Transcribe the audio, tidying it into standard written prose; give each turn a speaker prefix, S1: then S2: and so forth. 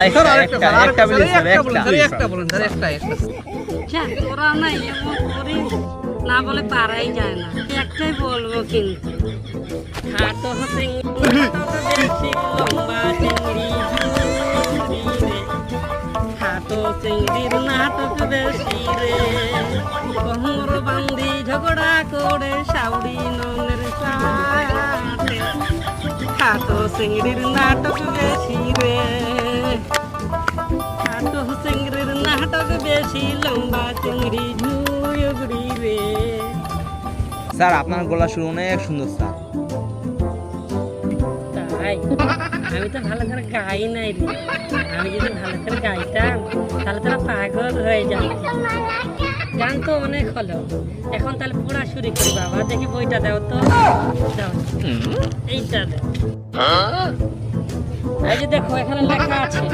S1: Sir আরেকটা sir আরেকটা বলেন স্যার একটা বলেন স্যার একটা
S2: তোরা না এমন করিস না বলে পারাই যায় না একটাই বলবো কিন্তু হাটো চিংড়ি বেশি লম্বা চিংড়ি হাটো চিংড়ির নাটক বেশি রে কোমর বান্ধি ঝগড়া করে সাউরি ননের সাথে হাটো চিংড়ির নাটক বেশি রে হাটো চিংড়ির নাটক বেশি লম্বা চিংড়ি ঝুড়ি রে।
S1: স্যার আপনার গলা শুনে অনেক সুন্দর স্যার।
S2: তাই আমি তো ভালো করে গাই নাই রে, আমি যদি ভালো করে গাইতাম তাহলে তোরা পাগল হয়ে যাবে। গান তো অনেক হলো, এখন তাহলে পড়া শুরু করি বাবা। দেখি বইটা দাও তো, দাও এইটা দে। এই যে দেখো এখানে লেখা আছে